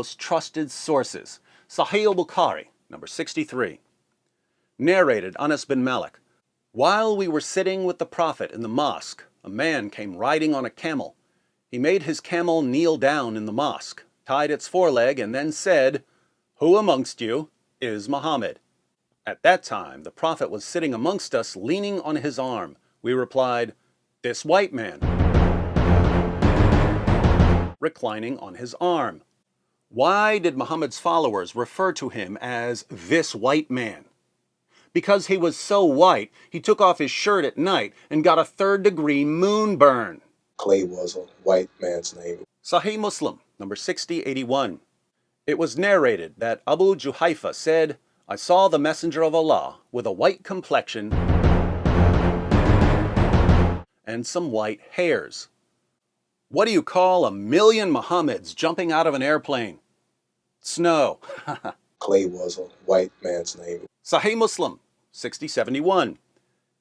most trusted sources. Sahih al-Bukhari, number 63. Narrated Anas bin Malik. While we were sitting with the Prophet in the mosque, a man came riding on a camel. He made his camel kneel down in the mosque, tied its foreleg, and then said, "Who amongst you is Muhammad?" At that time, the Prophet was sitting amongst us, leaning on his arm. We replied, "This white man," reclining on his arm. Why did Muhammad's followers refer to him as this white man? Because he was so white, he took off his shirt at night and got a third-degree moonburn. Clay was a white man's name. Sahih Muslim, number 6081. It was narrated that Abu Juhayfa said, "I saw the Messenger of Allah with a white complexion and some white hairs." What do you call 1,000,000 Muhammads jumping out of an airplane? Snow. Clay was a white man's name. Sahih Muslim, 6071.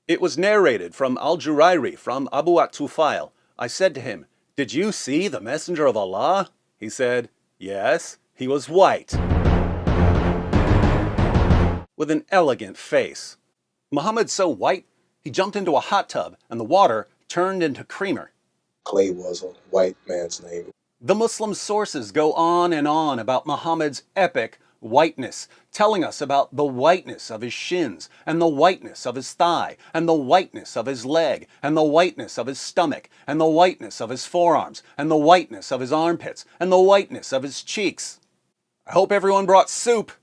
It was narrated from Al-Jurairi from Abu at-Tufail. I said to him, "Did you see the Messenger of Allah?" He said, "Yes, he was white, with an elegant face." Muhammad's so white, he jumped into a hot tub and the water turned into creamer. Clay was a white man's name. The Muslim sources go on and on about Muhammad's epic whiteness, telling us about the whiteness of his shins, and the whiteness of his thigh, and the whiteness of his leg, and the whiteness of his stomach, and the whiteness of his forearms, and the whiteness of his armpits, and the whiteness of his cheeks. I hope everyone brought soup,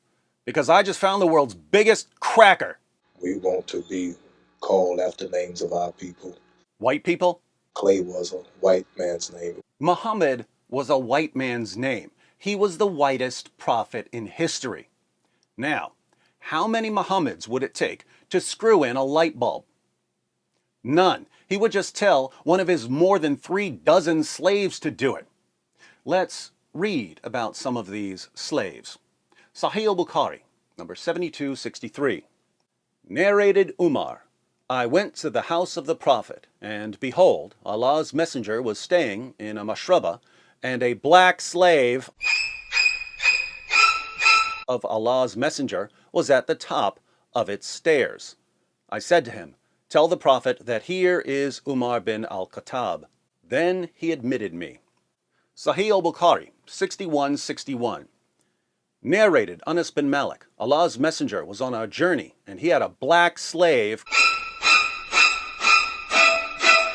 because I just found the world's biggest cracker. We want to be called after names of our people. White people? Clay was a white man's name. Muhammad was a white man's name. He was the whitest prophet in history. Now, how many Muhammads would it take to screw in a light bulb? None. He would just tell one of his more than 36 slaves to do it. Let's read about some of these slaves. Sahih al-Bukhari, number 7263. Narrated Umar. I went to the house of the Prophet, and behold, Allah's messenger was staying in a mashraba, and a black slave of Allah's messenger was at the top of its stairs. I said to him, "Tell the Prophet that here is Umar bin al-Khattab." Then he admitted me. Sahih al-Bukhari, 6161. Narrated Anas bin Malik. Allah's messenger was on a journey, and he had a black slave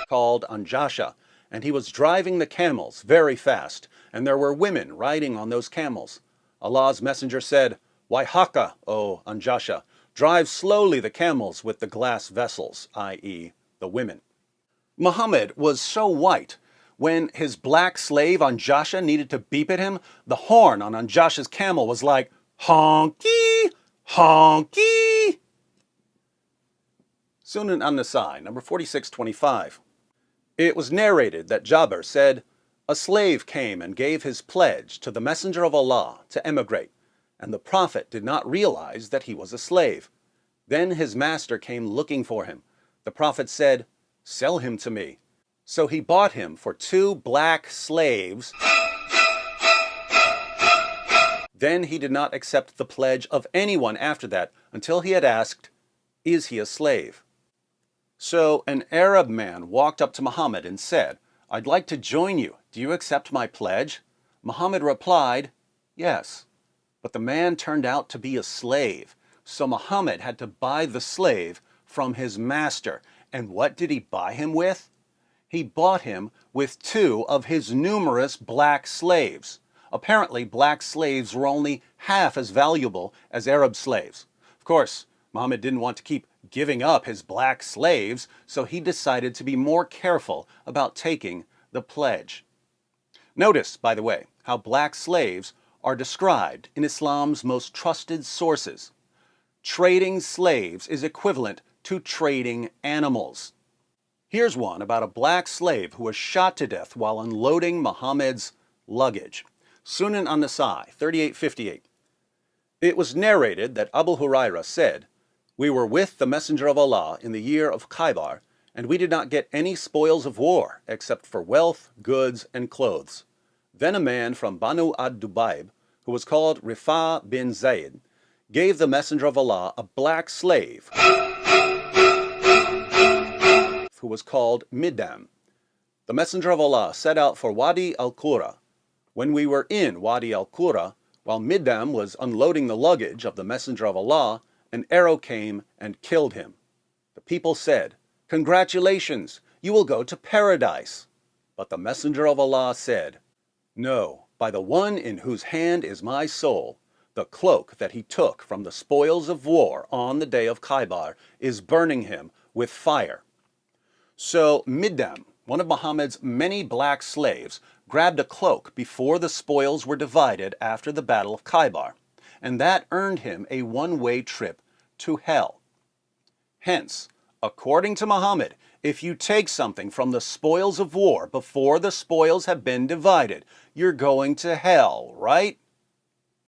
called Anjasha, and he was driving the camels very fast, and there were women riding on those camels. Allah's messenger said, "Waihaka, O Anjasha, drive slowly the camels with the glass vessels," i.e., the women. Muhammad was so white, when his black slave Anjasha needed to beep at him, the horn on Anjasha's camel was like, "Honky, honky." Sunan an-Nasai, number 4625. It was narrated that Jabir said, "A slave came and gave his pledge to the Messenger of Allah to emigrate, and the Prophet did not realize that he was a slave. Then his master came looking for him. The Prophet said, 'Sell him to me.' So he bought him for 2 black slaves. Then he did not accept the pledge of anyone after that until he had asked, 'Is he a slave?' So an Arab man walked up to Muhammad and said, 'I'd like to join you. Do you accept my pledge?' Muhammad replied, 'Yes.' But the man turned out to be a slave. So Muhammad had to buy the slave from his master. And what did he buy him with? He bought him with 2 of his numerous black slaves. Apparently, black slaves were only half as valuable as Arab slaves. Of course, Muhammad didn't want to keep giving up his black slaves, so he decided to be more careful about taking the pledge. Notice, by the way, how black slaves are described in Islam's most trusted sources. Trading slaves is equivalent to trading animals. Here's one about a black slave who was shot to death while unloading Muhammad's luggage. Sunan an-Nasai, 3858. It was narrated that Abu Huraira said, "We were with the Messenger of Allah in the year of Khaybar, and we did not get any spoils of war except for wealth, goods, and clothes. Then a man from Banu ad-Dubayb, who was called Rifa bin Zayd, gave the Messenger of Allah a black slave who was called Midam. The Messenger of Allah set out for Wadi al-Qura. When we were in Wadi al-Qura, while Midam was unloading the luggage of the Messenger of Allah, an arrow came and killed him. The people said, "Congratulations, you will go to paradise." But the Messenger of Allah said, "No, by the one in whose hand is my soul, the cloak that he took from the spoils of war on the day of Khaybar is burning him with fire." So Midam, one of Muhammad's many black slaves, grabbed a cloak before the spoils were divided after the Battle of Khaybar, and that earned him a one-way trip to hell. Hence, according to Muhammad, if you take something from the spoils of war before the spoils have been divided, you're going to hell, right?